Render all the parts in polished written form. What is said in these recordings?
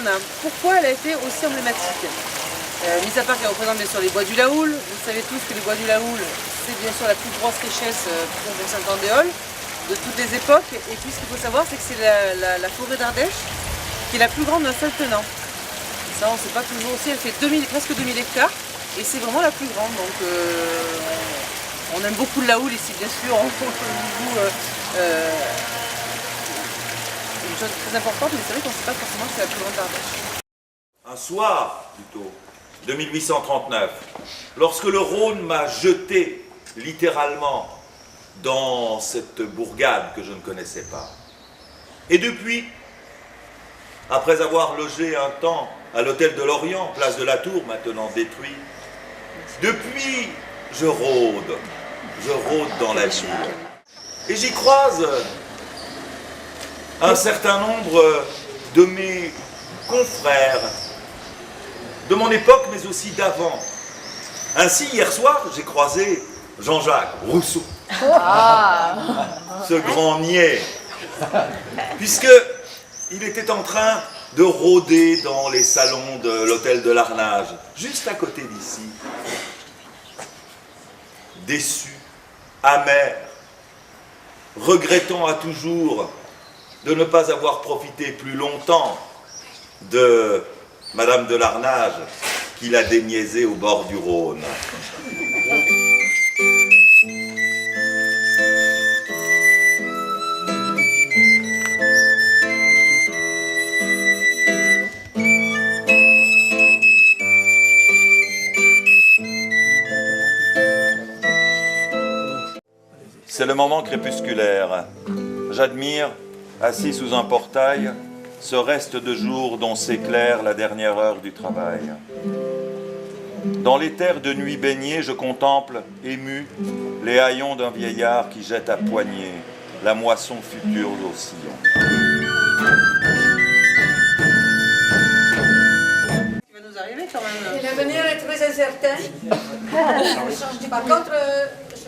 a. Pourquoi elle a été aussi emblématique? Mis à part qu'elle représente bien sûr les bois du Laoul. Vous savez tous que les bois du Laoul, c'est bien sûr la plus grosse richesse pour Pont-Saint-Andéol de toutes les époques. Et puis ce qu'il faut savoir, c'est que c'est la forêt d'Ardèche qui est la plus grande d'un seul tenant. Ça, on ne sait pas toujours aussi, elle fait presque 2000 hectares et c'est vraiment la plus grande. Donc on aime beaucoup le Laoul ici, bien sûr. Une chose très importante, mais c'est vrai qu'on ne sait pas forcément que c'est la plus grande d'Ardèche. Un soir, plutôt, de 1839, lorsque le Rhône m'a jeté littéralement dans cette bourgade que je ne connaissais pas. Et depuis, après avoir logé un temps à l'hôtel de Lorient, place de la Tour, maintenant détruit, depuis, je rôde dans la ville. Et j'y croise un certain nombre de mes confrères, de mon époque, mais aussi d'avant. Ainsi, hier soir, j'ai croisé Jean-Jacques Rousseau, ce grand niais, puisqu'il était en train de rôder dans les salons de l'hôtel de Larnage, juste à côté d'ici, déçu, amer, regrettant à toujours de ne pas avoir profité plus longtemps de Madame de Larnage, qu'il a déniaisée au bord du Rhône. C'est le moment crépusculaire. J'admire, assis sous un portail, ce reste de jour dont s'éclaire la dernière heure du travail. Dans les terres de nuit baignées, je contemple, ému, les haillons d'un vieillard qui jette à poignée la moisson future au sillon. Il va nous arriver quand même. L'avenir est très incertain. Par contre,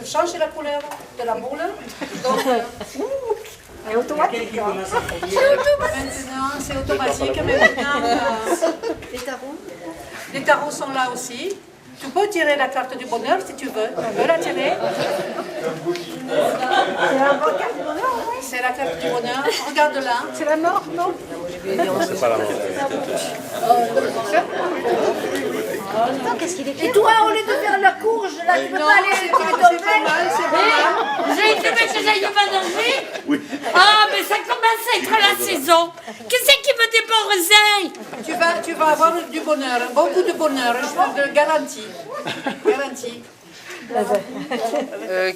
je change la couleur de la boule. Donc, C'est automatique. maintenant, c'est automatique. Mais maintenant, les tarots sont là aussi. Tu peux tirer la carte du bonheur si tu veux. Tu veux la tirer? C'est la carte du bonheur. Regarde là. C'est la mort, non? Attends, qu'est-ce qu'il est? Et toi, au lieu de faire la courge, là, tu peux pas aller C'est pas mal, c'est pas mal. Vous avez fait que j'aille pas manger? Oui. Ah, mais ça commence à être la saison. Qu'est-ce qui veut des bons raisins? Tu vas avoir du bonheur, beaucoup de bonheur, je te garantis. Garantie.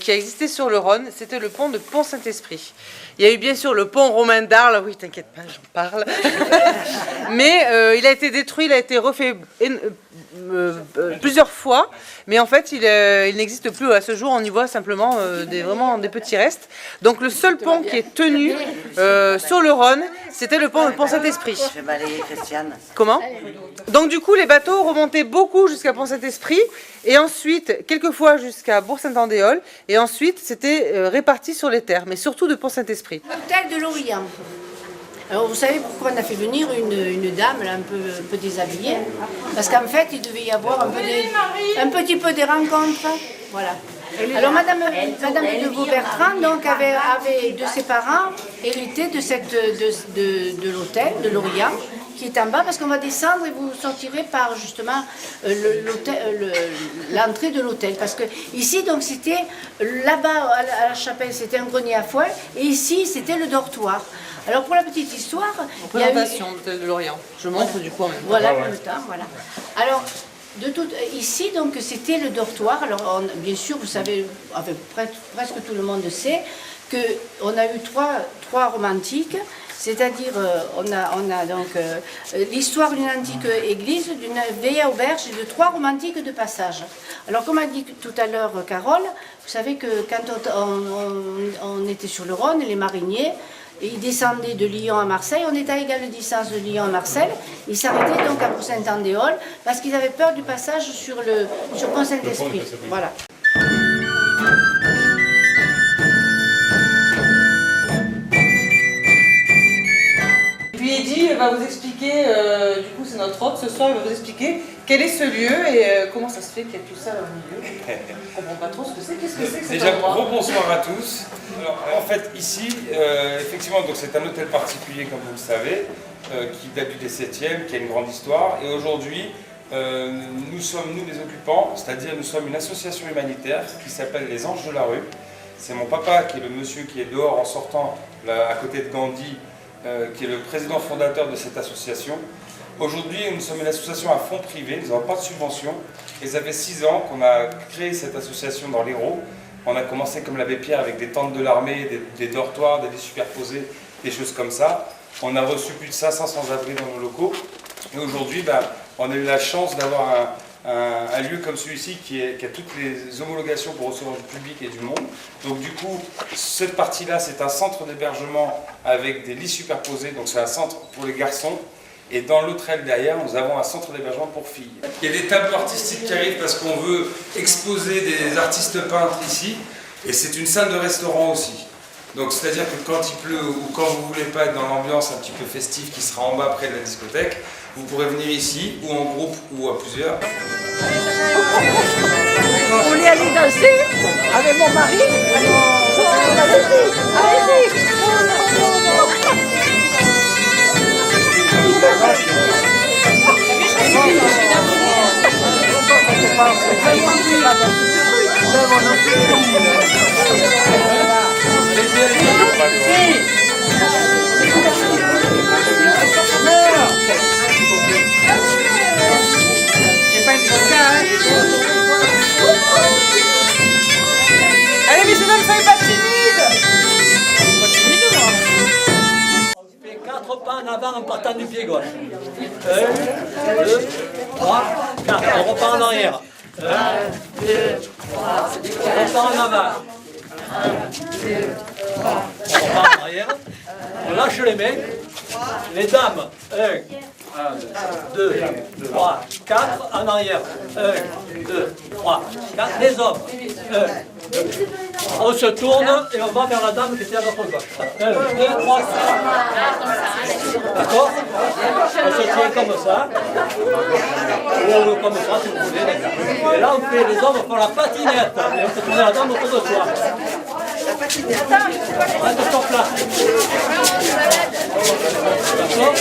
Qui a existé sur le Rhône, c'était le pont de Pont-Saint-Esprit. Il y a eu bien sûr le pont romain d'Arles, oui t'inquiète pas, j'en parle, mais il a été détruit, il a été refait plusieurs fois, mais en fait il n'existe plus à ce jour, on y voit simplement vraiment des petits restes. Donc le seul pont qui est tenu sur le Rhône, c'était le pont de Pont-Saint-Esprit. Je vais balayer Christiane. Comment? Donc du coup les bateaux remontaient beaucoup jusqu'à Pont-Saint-Esprit, et ensuite quelquefois jusqu'à Bourg-Saint-Andéol, et ensuite c'était réparti sur les terres, mais surtout de Pont-Saint-Esprit. L'hôtel de Lorient. Alors vous savez pourquoi on a fait venir une dame là, un peu déshabillée? Parce qu'en fait il devait y avoir un petit peu des rencontres. Voilà. Alors Madame de Vaubertrand donc, avait de ses parents hérité de l'hôtel de Lorient, qui est en bas, parce qu'on va descendre et vous sortirez par justement l'entrée de l'hôtel. Parce que ici, donc c'était là-bas à la chapelle, c'était un grenier à foin, et ici c'était le dortoir. Alors pour la petite histoire, Présentation de Lorient. Je montre du coup en même temps. voilà, en même temps, voilà. Alors ici, donc, c'était le dortoir. Alors, bien sûr, vous savez, enfin, presque tout le monde sait qu'on a eu trois romantiques. C'est-à-dire, on a donc l'histoire d'une antique église, d'une vieille auberge et de 3 romantiques de passage. Alors, comme a dit tout à l'heure Carole, vous savez que quand on était sur le Rhône, les mariniers, et ils descendaient de Lyon à Marseille, on était à égale distance de Lyon à Marseille. Ils s'arrêtaient donc à Pont-Saint-Andéol parce qu'ils avaient peur du passage sur Pont-Saint-Esprit. Voilà. Puis Eddy va vous expliquer expliquer, du coup c'est notre hôte ce soir, il va vous expliquer quel est ce lieu et comment ça se fait qu'il y a tout ça là au milieu. On ne comprend pas trop ce que c'est. Qu'est-ce que c'est que cet Déjà, endroit? gros bonsoir à tous. Alors, en fait, ici, effectivement, c'est un hôtel particulier, comme vous le savez, qui date du XVIIe, qui a une grande histoire. Et aujourd'hui, nous sommes, nous les occupants, c'est-à-dire nous sommes une association humanitaire qui s'appelle les Anges de la Rue. C'est mon papa qui est le monsieur qui est dehors en sortant, là, à côté de Gandhi, qui est le président fondateur de cette association. Aujourd'hui, nous sommes une association à fonds privé, nous n'avons pas de subvention. Et ça fait 6 ans qu'on a créé cette association dans l'Hérault. On a commencé comme l'abbé Pierre avec des tentes de l'armée, des dortoirs, des lits superposés, des choses comme ça. On a reçu plus de 500 sans-abri dans nos locaux. Et aujourd'hui, on a eu la chance d'avoir un lieu comme celui-ci qui a toutes les homologations pour recevoir du public et du monde. Donc du coup, cette partie-là, c'est un centre d'hébergement avec des lits superposés. Donc c'est un centre pour les garçons. Et dans l'autre aile derrière, nous avons un centre d'hébergement pour filles. Il y a des tableaux artistiques qui arrivent parce qu'on veut exposer des artistes peintres ici. Et c'est une salle de restaurant aussi. Donc c'est-à-dire que quand il pleut ou quand vous ne voulez pas être dans l'ambiance un petit peu festive qui sera en bas près de la discothèque, vous pourrez venir ici, ou en groupe, ou à plusieurs. On est allé danser avec mon mari. Allez-y. Allez messieurs dames, soyez pas timides. On fait 4 pas en avant en partant du pied gauche. 1, 2, 3, 4. On repart en arrière. 1, 2, 3. On repart en avant. 1, 2, 3. On repart en arrière. On lâche les mains. Les dames. 1, 2, 3, 4. En arrière. 1, 2, 3, 4. Les hommes. 1, 2. On se tourne et on va vers la dame qui était à notre gauche. 1, 2, 3, 4. D'accord? On se tient comme ça. Ou comme ça si vous voulez. Et là on fait, les hommes font la patinette. Et on fait tourner la dame autour de soi. La patinette. Reste sur place. D'accord?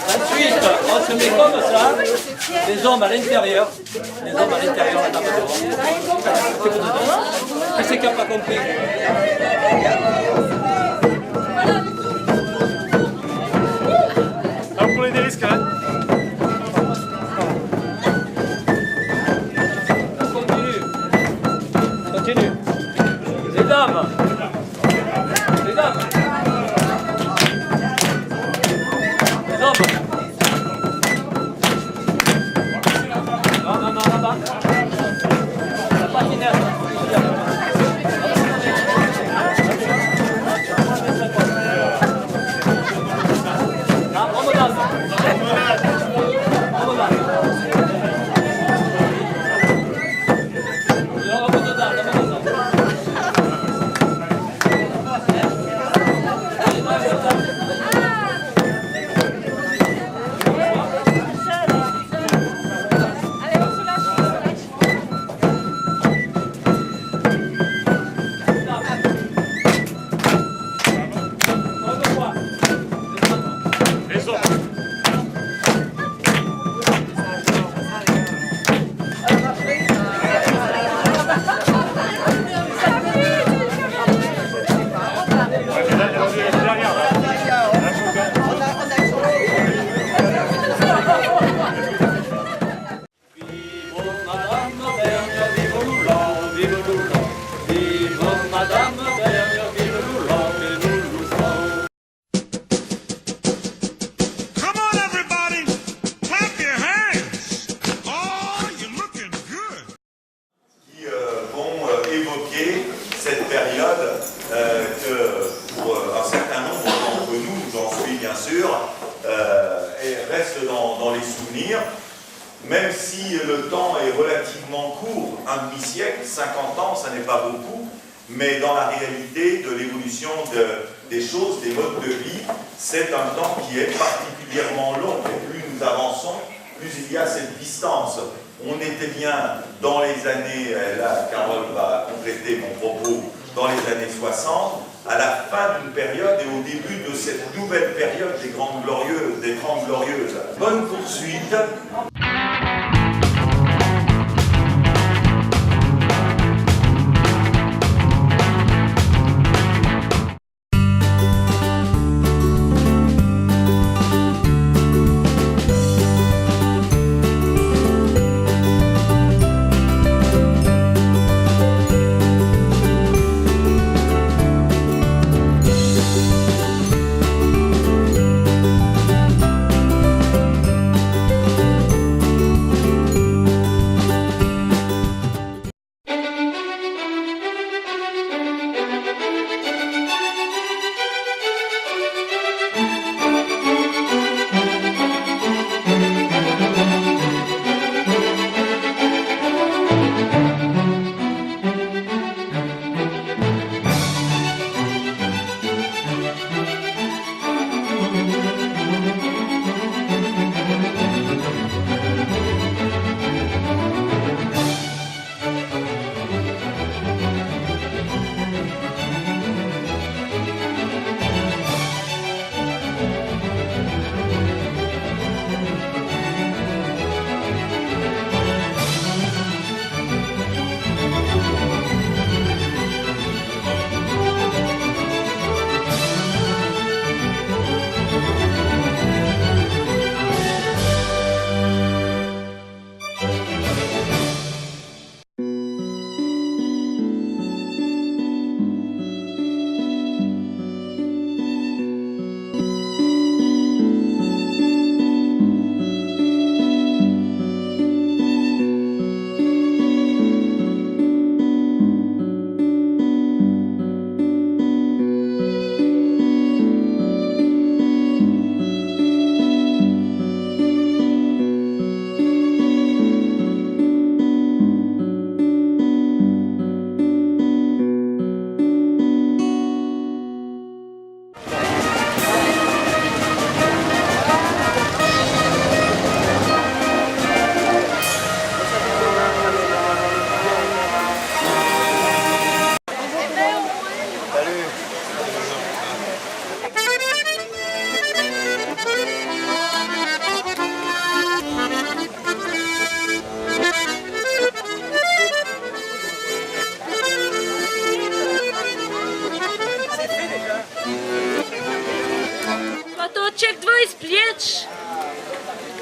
Ensuite, on se met comme ça, les hommes à l'intérieur, la dame devant. Qui c'est qui n'a pas compris? Vous prenez des risques, hein? Continue. Les dames. Les dames. Les hommes. Non, là-bas. La patinette. Là, promenade. cette période que pour un certain nombre d'entre nous, j'en suis bien sûr, reste dans les souvenirs, même si le temps est relativement court, un demi-siècle, 50 ans, ça n'est pas beaucoup, mais dans la réalité de l'évolution des choses, des modes de vie, c'est un temps qui est particulièrement long. Et plus nous avançons, plus il y a cette distance. On était bien dans les années, là Carole va compléter mon propos, dans les années 60, à la fin d'une période et au début de cette nouvelle période des Grandes Glorieuses, des Grandes Glorieuses. Bonne poursuite.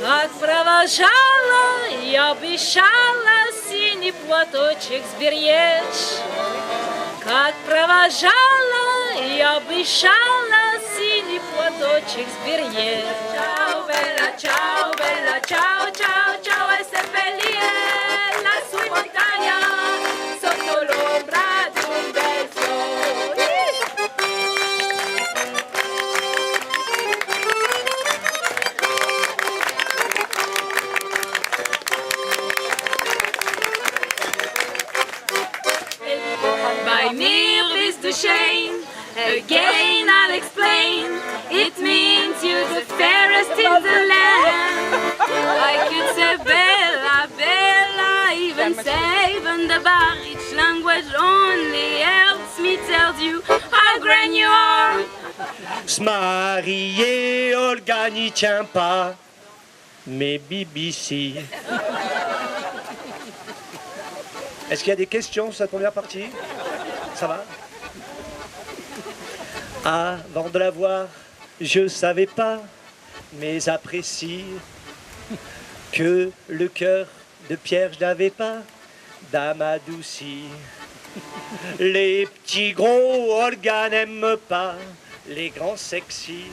Как провожала и обещала синий платочек сберечь. Как провожала и обещала синий платочек сберечь. Ciao bella, ciao bella, ciao, ciao, ciao e seppellire lassù in montagna sotto l'ombra di un bel fiore. By mir bist du schön, again I'll explain. It means you're the fairest in the land. I could say Bella, Bella, even say wunderbar. Each language only helps me tell you how grand you are. Se marier, Olga n'y tient pas, mais BBC. Est-ce qu'il y a des questions sur cette première partie? Ça va? Avant de la voir, je savais pas, mais apprécie que le cœur de Pierre je n'avais pas, dame adoucie. Les petits gros, Olga n'aime pas, les grands sexy.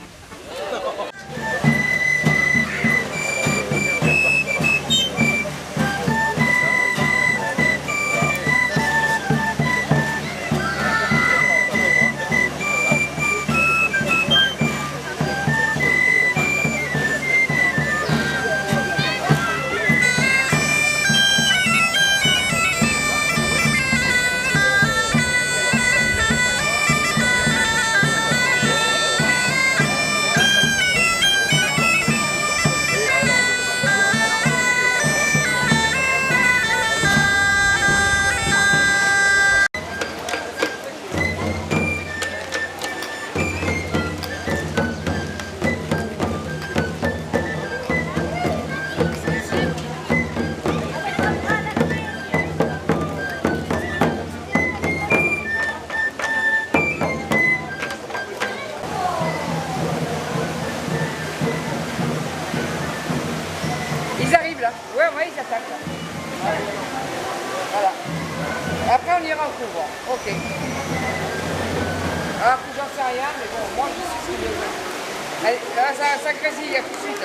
Voilà. Après, on ira en couvent. Ok. Alors, j'en sais rien, mais bon, moi, je sais ce que je veux. Allez, là, ça grésille, à tout de suite.